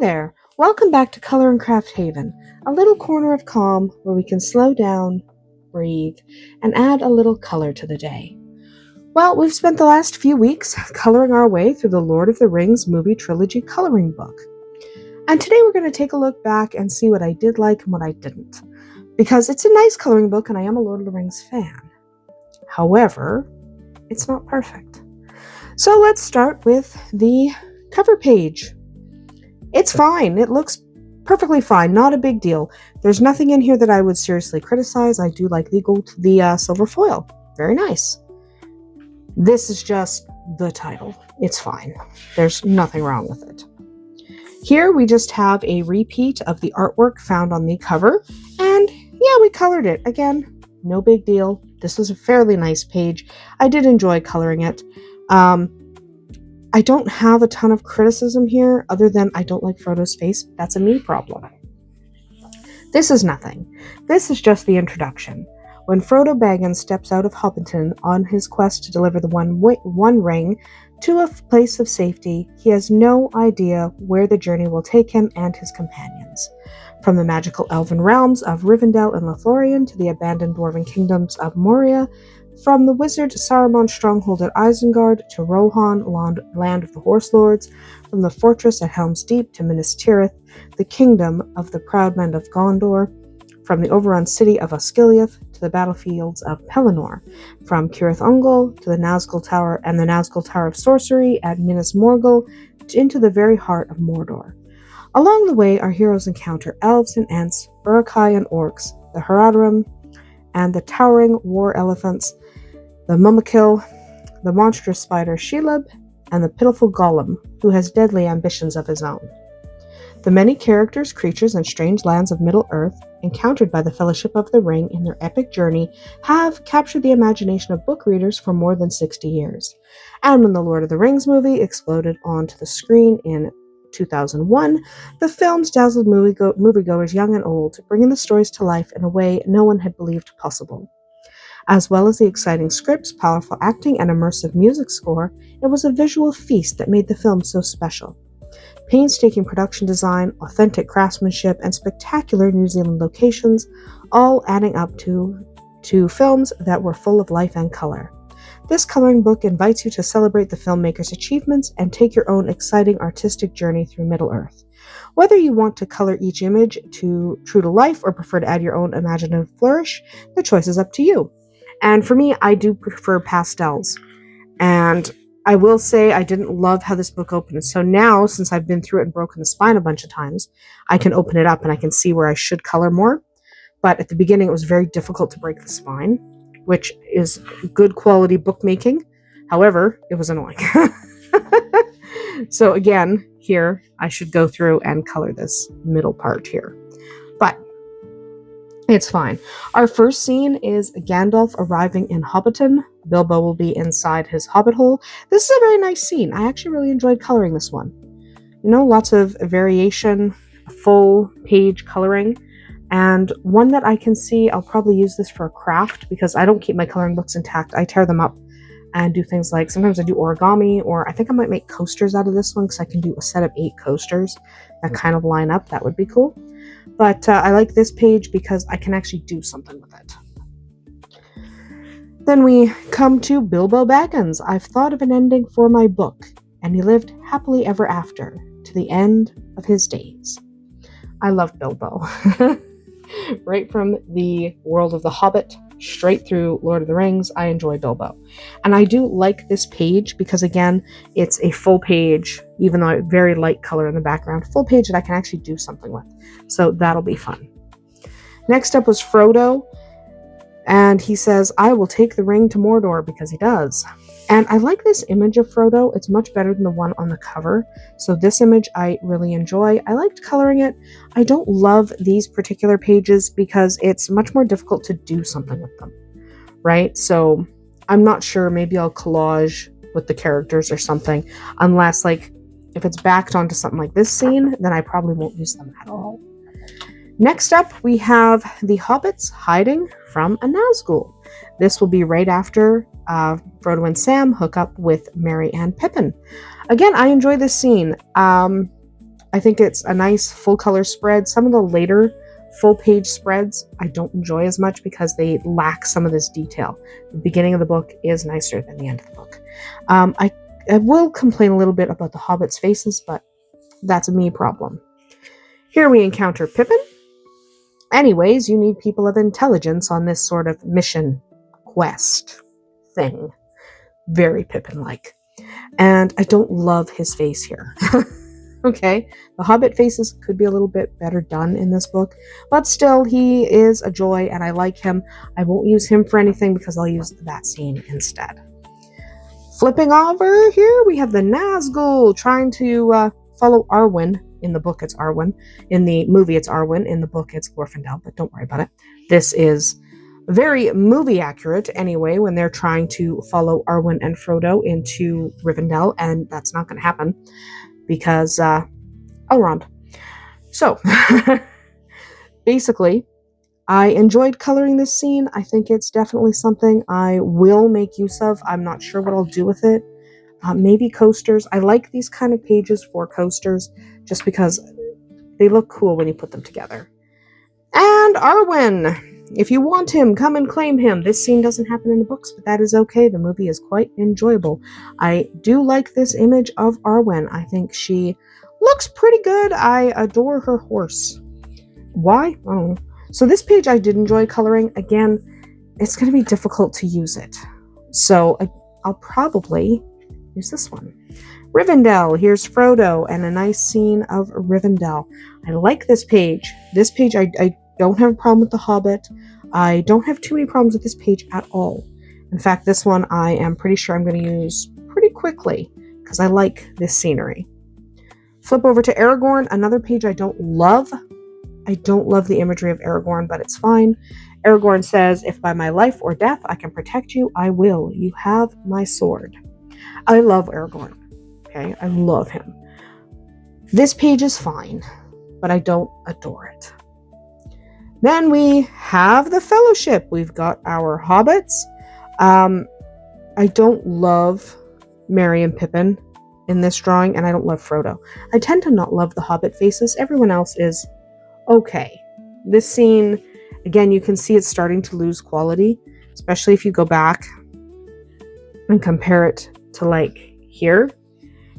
there! Welcome back to Color and Craft Haven, a little corner of calm where we can slow down, breathe, and add a little color to the day. Well, we've spent the last few weeks coloring our way through the Lord of the Rings movie trilogy coloring book. And today we're going to take a look back and see what I did like and what I didn't. Because it's a nice coloring book and I am a Lord of the Rings fan. However, it's not perfect. So let's start with the cover page. It's fine. It looks perfectly fine. Not a big deal. There's nothing in here that I would seriously criticize. I do like the silver foil. Very nice. This is just the title. It's fine. There's nothing wrong with it. Here we just have a repeat of the artwork found on the cover. And yeah, we colored it. Again, no big deal. This was a fairly nice page. I did enjoy coloring it. I don't have a ton of criticism here, other than I don't like Frodo's face. That's a me problem. This is nothing. This is just the introduction. When Frodo Baggins steps out of Hobbiton on his quest to deliver the one ring to a place of safety, he has no idea where the journey will take him and his companions. From the magical elven realms of Rivendell and Lothlorien to the abandoned dwarven kingdoms of Moria, from the wizard Saruman's stronghold at Isengard to Rohan, land of the Horse Lords, from the fortress at Helm's Deep to Minas Tirith, the kingdom of the proud men of Gondor, from the overrun city of Osgiliath to the battlefields of Pelennor, from Cirith Ungol to the Nazgul Tower and the Nazgul Tower of Sorcery at Minas Morgul into the very heart of Mordor. Along the way, our heroes encounter elves and ents, Uruk-hai and orcs, the Haradrim, and the towering war elephants, the Mumakil, the monstrous spider Shelob, and the pitiful Gollum, who has deadly ambitions of his own. The many characters, creatures, and strange lands of Middle-earth, encountered by the Fellowship of the Ring in their epic journey, have captured the imagination of book readers for more than 60 years. And when the Lord of the Rings movie exploded onto the screen in 2001, the films dazzled moviegoers young and old, bringing the stories to life in a way no one had believed possible. As well as the exciting scripts, powerful acting, and immersive music score, it was a visual feast that made the film so special. Painstaking production design, authentic craftsmanship, and spectacular New Zealand locations, all adding up to films that were full of life and color. This coloring book invites you to celebrate the filmmaker's achievements and take your own exciting artistic journey through Middle-earth. Whether you want to color each image true to life or prefer to add your own imaginative flourish, the choice is up to you. And for me, I do prefer pastels. And I will say I didn't love how this book opened. So now, since I've been through it and broken the spine a bunch of times, I can open it up and I can see where I should color more. But at the beginning, it was very difficult to break the spine, which is good quality bookmaking. However, it was annoying. So again, here, I should go through and color this middle part here. But it's fine. Our first scene is Gandalf arriving in Hobbiton. Bilbo will be inside his hobbit hole. This is a very nice scene. I actually really enjoyed coloring this one. You know, lots of variation, full page coloring. And one that I can see, I'll probably use this for a craft because I don't keep my coloring books intact. I tear them up and do things like, sometimes I do origami, or I think I might make coasters out of this one because I can do a set of 8 coasters that kind of line up. That would be cool. But I like this page because I can actually do something with it. Then we come to Bilbo Baggins. I've thought of an ending for my book, and he lived happily ever after to the end of his days. I love Bilbo. Right from the world of The Hobbit, straight through Lord of the Rings, I enjoy Bilbo. And I do like this page because, again, it's a full page, even though very light color in the background, full page that I can actually do something with. So that'll be fun. Next up was Frodo, and he says, I will take the ring to Mordor, because he does. And I like this image of Frodo. It's much better than the one on the cover. So this image I really enjoy. I liked coloring it. I don't love these particular pages because it's much more difficult to do something with them, right? So I'm not sure. Maybe I'll collage with the characters or something, unless, like, if it's backed onto something like this scene, then I probably won't use them at all. Next up, we have the hobbits hiding from a Nazgul. This will be right after Frodo and Sam hook up with Merry and Pippin. Again, I enjoy this scene. I think it's a nice full color spread. Some of the later full page spreads I don't enjoy as much because they lack some of this detail. The beginning of the book is nicer than the end of the book. I will complain a little bit about the hobbits' faces, but that's a me problem. Here we encounter Pippin. Anyways, you need people of intelligence on this sort of mission quest thing. Very Pippin-like. And I don't love his face here. Okay, the Hobbit faces could be a little bit better done in this book, but still, he is a joy, and I like him. I won't use him for anything because I'll use that scene instead. Flipping over here, we have the Nazgul trying to follow Arwen. In the book, it's Arwen. In the movie, it's Arwen. In the book, it's Glorfindel, but don't worry about it. This is very movie accurate anyway, when they're trying to follow Arwen and Frodo into Rivendell, and that's not going to happen because Elrond. So, basically, I enjoyed coloring this scene. I think it's definitely something I will make use of. I'm not sure what I'll do with it. Maybe coasters. I like these kind of pages for coasters just because they look cool when you put them together. And Arwen! If you want him, come and claim him. This scene doesn't happen in the books, but that is okay. The movie is quite enjoyable. I do like this image of Arwen. I think she looks pretty good. I adore her horse. Why? I don't know. So this page I did enjoy coloring. Again, it's going to be difficult to use it. So I'll probably use this one. Rivendell. Here's Frodo and a nice scene of Rivendell. I like this page. This page I don't have a problem with The Hobbit. I don't have too many problems with this page at all. In fact, this one I am pretty sure I'm going to use pretty quickly because I like this scenery. Flip over to Aragorn, another page I don't love. I don't love the imagery of Aragorn, but it's fine. Aragorn says, "If by my life or death I can protect you, I will. You have my sword." I love Aragorn. Okay, I love him. This page is fine, but I don't adore it. Then we have the Fellowship. We've got our hobbits. I don't love Merry and Pippin in this drawing, and I don't love Frodo. I tend to not love the hobbit faces. Everyone else is okay. This scene, again, you can see it's starting to lose quality, especially if you go back and compare it to like here.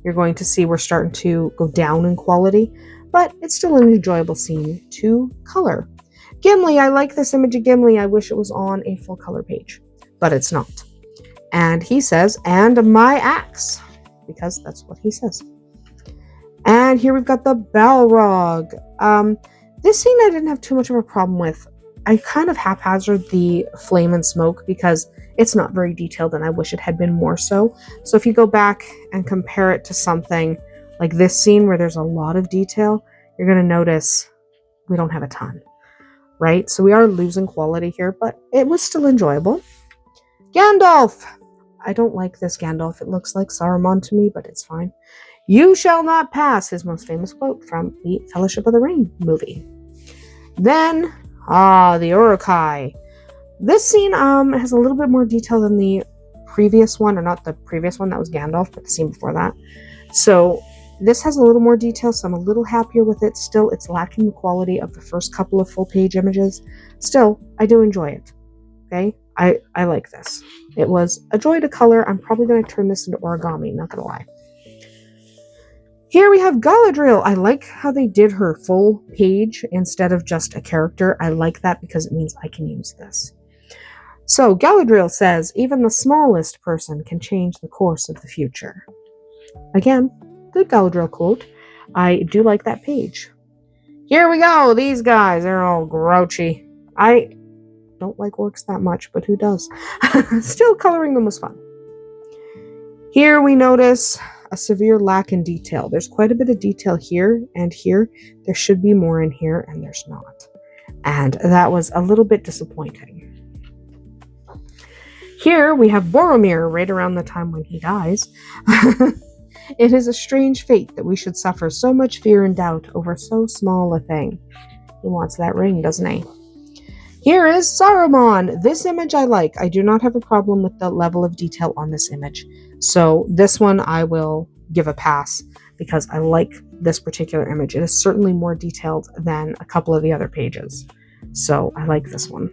You're going to see we're starting to go down in quality, but it's still an enjoyable scene to color. Gimli, I like this image of Gimli. I wish it was on a full color page, but it's not. And he says, "And my axe," because that's what he says. And here we've got the Balrog. This scene I didn't have too much of a problem with. I kind of haphazard the flame and smoke because it's not very detailed and I wish it had been more so. So if you go back and compare it to something like this scene where there's a lot of detail, you're going to notice we don't have a ton, right? So we are losing quality here, but it was still enjoyable. Gandalf! I don't like this Gandalf. It looks like Saruman to me, but it's fine. "You shall not pass," his most famous quote from the Fellowship of the Ring movie. Then, the Uruk-hai. This scene has a little bit more detail than the previous one, or not the previous one, that was Gandalf, but the scene before that. So this has a little more detail, so I'm a little happier with it. Still, it's lacking the quality of the first couple of full-page images. Still, I do enjoy it. Okay? I like this. It was a joy to color. I'm probably going to turn this into origami, not going to lie. Here we have Galadriel. I like how they did her full page instead of just a character. I like that because it means I can use this. So Galadriel says, "Even the smallest person can change the course of the future." Again, good Galadriel quote. I do like that page. Here we go. These guys, they're all grouchy. I don't like orcs that much, but who does? Still, coloring them was fun. Here we notice a severe lack in detail. There's quite a bit of detail here and here. There should be more in here, and there's not. And that was a little bit disappointing. Here we have Boromir right around the time when he dies. "It is a strange fate that we should suffer so much fear and doubt over so small a thing." He wants that ring, doesn't he? Here is Saruman. This image I like. I do not have a problem with the level of detail on this image. So this one I will give a pass because I like this particular image. It is certainly more detailed than a couple of the other pages. So I like this one.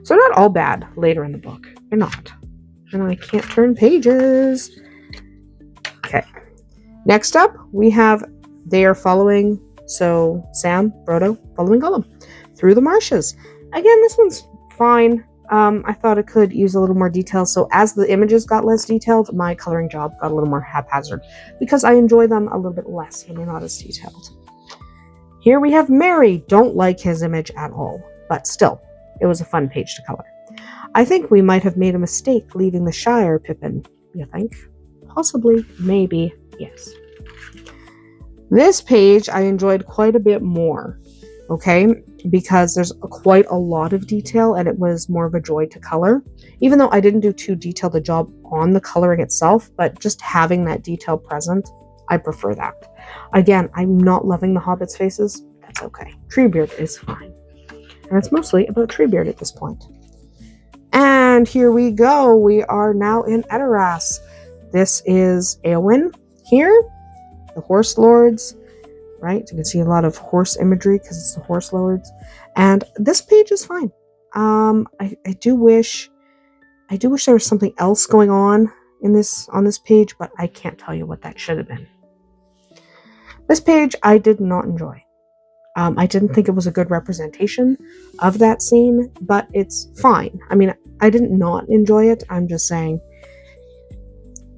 So not all bad later in the book. They're not. And I can't turn pages. Okay. Next up, we have they are following, so Sam, Frodo, following Gollum through the marshes. Again, this one's fine. I thought it could use a little more detail. So as the images got less detailed, my coloring job got a little more haphazard because I enjoy them a little bit less when they're not as detailed. Here we have Merry. Don't like his image at all, but still, it was a fun page to color. I think we might have made a mistake leaving the Shire, Pippin. You think? Possibly, maybe, yes. This page I enjoyed quite a bit more, okay? Because there's quite a lot of detail and it was more of a joy to color. Even though I didn't do too detailed a job on the coloring itself, but just having that detail present, I prefer that. Again, I'm not loving the Hobbits' faces. That's okay. Treebeard is fine. And it's mostly about Treebeard at this point. And here we go. We are now in Edoras. This is Éowyn here, the Horse Lords. Right? You can see a lot of horse imagery because it's the Horse Lords. And this page is fine. I do wish there was something else going on on this page, but I can't tell you what that should have been. This page I did not enjoy. I didn't think it was a good representation of that scene, but it's fine. I mean, I didn't not enjoy it. I'm just saying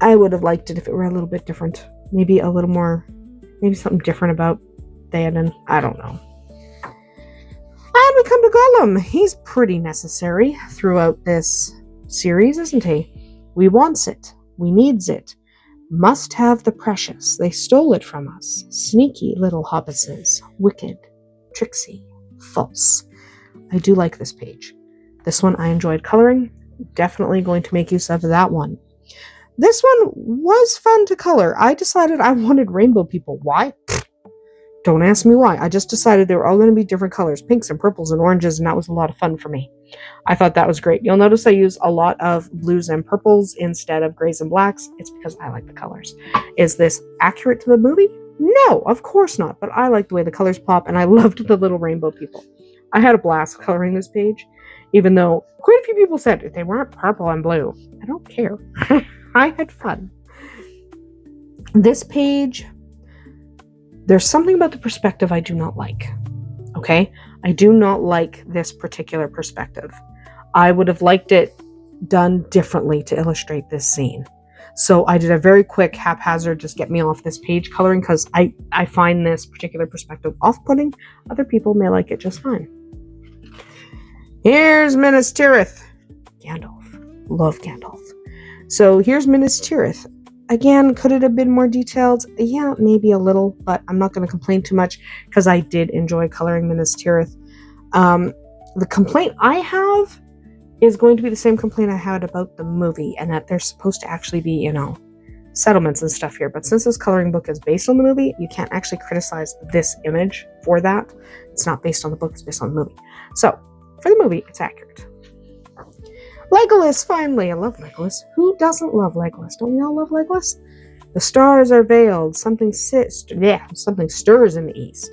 I would have liked it if it were a little bit different. Maybe a little more, maybe something different about Theoden. I don't know. And we come to Gollum. He's pretty necessary throughout this series, isn't he? We wants it. We needs it. Must have the precious. They stole it from us. Sneaky little hobbitses. Wicked. Tricksy. False. I do like this page. This one I enjoyed coloring. Definitely going to make use of that one. This one was fun to color. I decided I wanted rainbow people. Why? Don't ask me why. I just decided they were all going to be different colors. Pinks and purples and oranges, and that was a lot of fun for me. I thought that was great. You'll notice I use a lot of blues and purples instead of grays and blacks. It's because I like the colors. Is this accurate to the movie? No, of course not. But I like the way the colors pop, and I loved the little rainbow people. I had a blast coloring this page, even though quite a few people said they weren't purple and blue. I don't care. I had fun. This page, there's something about the perspective I do not like. Okay? I do not like this particular perspective. I would have liked it done differently to illustrate this scene. So I did a very quick haphazard, just get me off this page coloring, because I find this particular perspective off-putting. Other people may like it just fine. Here's Minas Tirith. Gandalf. Love Gandalf. So here's Minas Tirith. Again, could it have been more detailed? Yeah, maybe a little, but I'm not going to complain too much because I did enjoy coloring Minas Tirith. The complaint I have is going to be the same complaint I had about the movie, and that there's supposed to actually be, settlements and stuff here. But since this coloring book is based on the movie, you can't actually criticize this image for that. It's not based on the book, it's based on the movie. So, for the movie, it's accurate. Legolas, finally. I love Legolas. Who doesn't love Legolas? Don't we all love Legolas? The stars are veiled. Something stirs in the east.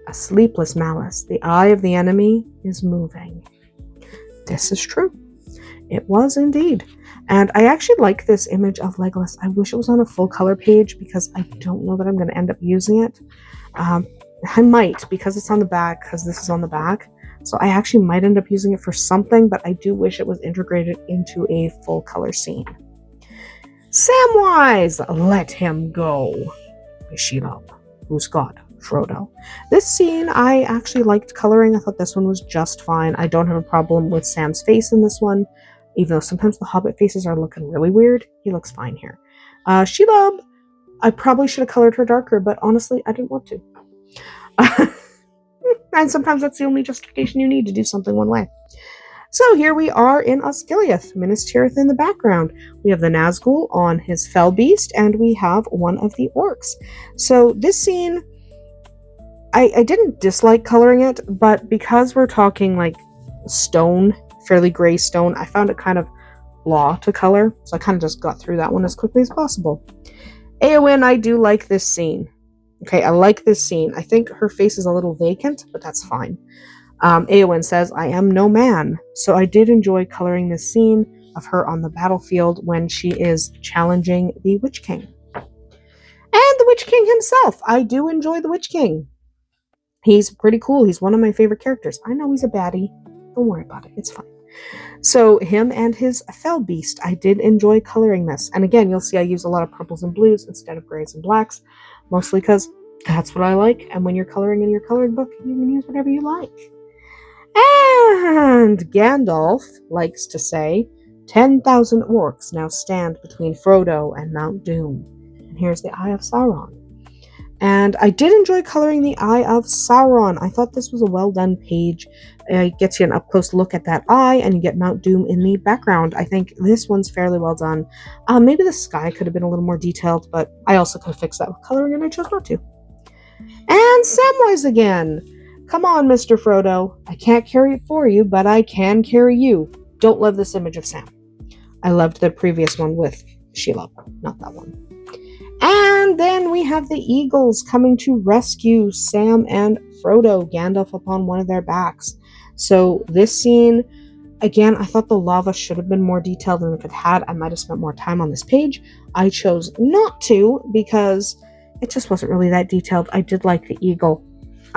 A sleepless malice. The eye of the enemy is moving. This is true. It was indeed. And I actually like this image of Legolas. I wish it was on a full color page because I don't know that I'm going to end up using it. I might, because it's on the back, because this is on the back. So I actually might end up using it for something, but I do wish it was integrated into a full color scene. Samwise, let him go. Shelob, who's God? Frodo. This scene I actually liked coloring. I thought this one was just fine. I don't have a problem with Sam's face in this one, even though sometimes the Hobbit faces are looking really weird. He looks fine here. Shelob, I probably should have colored her darker, but honestly, I didn't want to. And sometimes that's the only justification you need to do something one way. So here we are in Osgiliath, Minas Tirith in the background. We have the Nazgul on his fell beast, and we have one of the orcs. So this scene, I didn't dislike coloring it, but because we're talking like stone, fairly gray stone, I found it kind of blah to color. So I kind of just got through that one as quickly as possible. Éowyn, I do like this scene. Okay, I like this scene. I think her face is a little vacant, but that's fine. Eowyn says, I am no man. So I did enjoy coloring this scene of her on the battlefield when she is challenging the Witch King. And the Witch King himself. I do enjoy the Witch King. He's pretty cool. He's one of my favorite characters. I know he's a baddie. Don't worry about it. It's fine. So him and his fell beast, I did enjoy coloring this. And again, you'll see I use a lot of purples and blues instead of grays and blacks, mostly because that's what I like. And when you're coloring in your colored book, you can use whatever you like. And Gandalf likes to say, 10,000 orcs now stand between Frodo and Mount Doom. And here's the Eye of Sauron. And I did enjoy coloring the Eye of Sauron. I thought this was a well done page. It gets you an up close look at that eye, and you get Mount Doom in the background. I think this one's fairly well done. Maybe the sky could have been a little more detailed, but I also could have fixed that with coloring, and I chose not to. And Samwise again. Come on, Mr. Frodo. I can't carry it for you, but I can carry you. Don't love this image of Sam. I loved the previous one with Shelob, not that one. And then we have the eagles coming to rescue Sam and Frodo, Gandalf upon one of their backs. So this scene, again, I thought the lava should have been more detailed, and if it had, I might have spent more time on this page. I chose not to because it just wasn't really that detailed. I did like the eagle.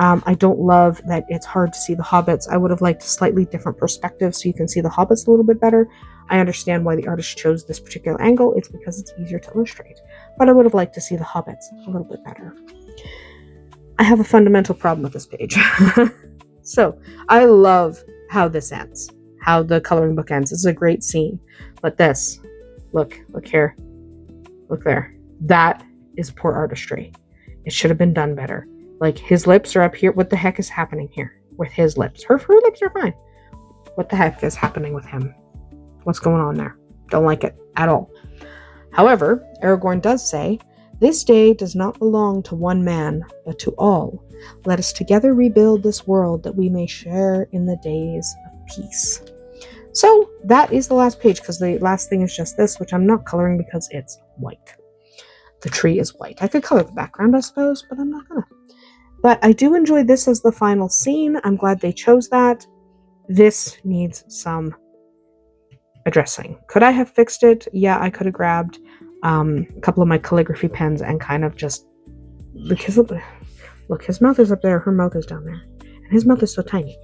I don't love that it's hard to see the hobbits. I would have liked a slightly different perspective so you can see the hobbits a little bit better. I understand why the artist chose this particular angle. It's because it's easier to illustrate. But I would have liked to see the hobbits a little bit better. I have a fundamental problem with this page. So, I love how this ends. How the coloring book ends. This is a great scene. But this, look here. Look there. That is poor artistry. It should have been done better. Like, his lips are up here. What the heck is happening here with his lips? Her lips are fine. What the heck is happening with him? What's going on there? Don't like it at all. However, Aragorn does say, this day does not belong to one man, but to all. Let us together rebuild this world that we may share in the days of peace. So that is the last page, because the last thing is just this, which I'm not coloring because it's white. The tree is white. I could color the background, I suppose, but I'm not gonna. But I do enjoy this as the final scene. I'm glad they chose that. This needs some addressing. Could I have fixed it? Yeah, I could have grabbed a couple of my calligraphy pens and kind of just, because look, his mouth is up there, her mouth is down there, and his mouth is so tiny.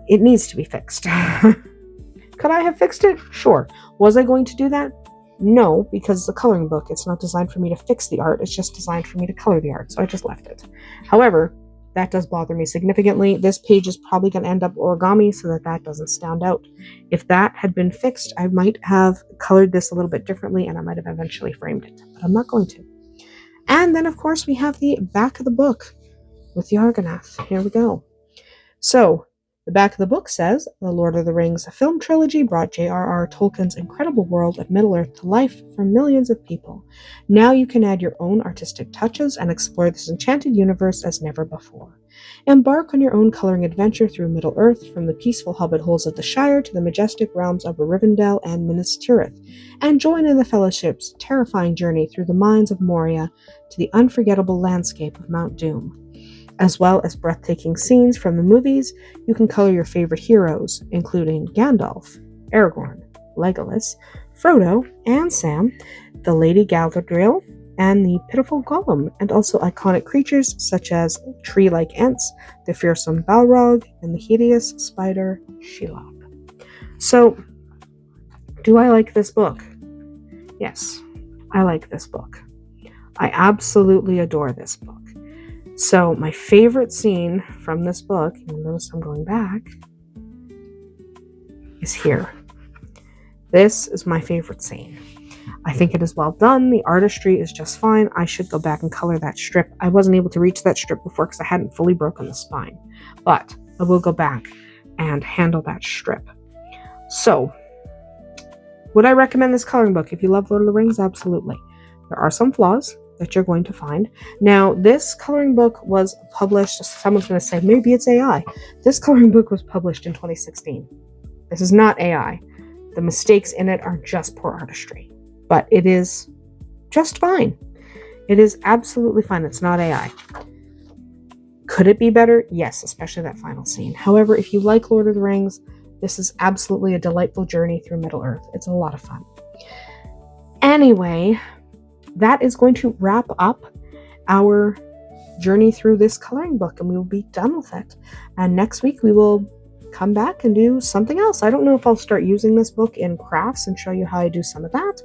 It needs to be fixed. Could I have fixed it? Sure. Was I going to do that? No, because it's a coloring book. It's not designed for me to fix the art. It's just designed for me to color the art, so I just left it. However, that does bother me significantly. This page is probably going to end up origami so that doesn't stand out. If that had been fixed, I might have colored this a little bit differently, and I might have eventually framed it, but I'm not going to. And then, of course, we have the back of the book with the Argonath. Here we go. So, the back of the book says, The Lord of the Rings film trilogy brought J.R.R. Tolkien's incredible world of Middle-earth to life for millions of people. Now you can add your own artistic touches and explore this enchanted universe as never before. Embark on your own coloring adventure through Middle-earth, from the peaceful hobbit holes of the Shire to the majestic realms of Rivendell and Minas Tirith, and join in the Fellowship's terrifying journey through the mines of Moria to the unforgettable landscape of Mount Doom. As well as breathtaking scenes from the movies, you can color your favorite heroes, including Gandalf, Aragorn, Legolas, Frodo, and Sam, the Lady Galadriel, and the pitiful Gollum, and also iconic creatures such as tree-like Ents, the fearsome Balrog, and the hideous spider Shelob. So, do I like this book? Yes, I like this book. I absolutely adore this book. So my favorite scene from this book, you'll notice I'm going back, is here. This is my favorite scene. I think it is well done. The artistry is just fine. I should go back and color that strip. I wasn't able to reach that strip before because I hadn't fully broken the spine. But I will go back and handle that strip. So, would I recommend this coloring book? If you love Lord of the Rings, absolutely. There are some flaws that you're going to find. Now, this coloring book was published, someone's going to say, maybe it's AI. This coloring book was published in 2016. This is not AI. The mistakes in it are just poor artistry. But it is just fine. It is absolutely fun. It's not AI. Could it be better? Yes, especially that final scene. However, if you like Lord of the Rings, this is absolutely a delightful journey through Middle-earth. It's a lot of fun. Anyway, that is going to wrap up our journey through this coloring book, and we will be done with it. And next week we will come back and do something else. I don't know if I'll start using this book in crafts and show you how I do some of that,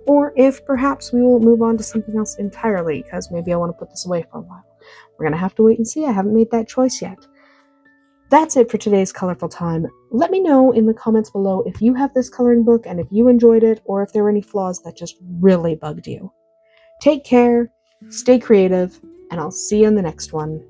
or if perhaps we will move on to something else entirely, because maybe I want to put this away for a while. We're going to have to wait and see. I haven't made that choice yet. That's it for today's Colorful Time. Let me know in the comments below if you have this coloring book and if you enjoyed it, or if there were any flaws that just really bugged you. Take care, stay creative, and I'll see you in the next one.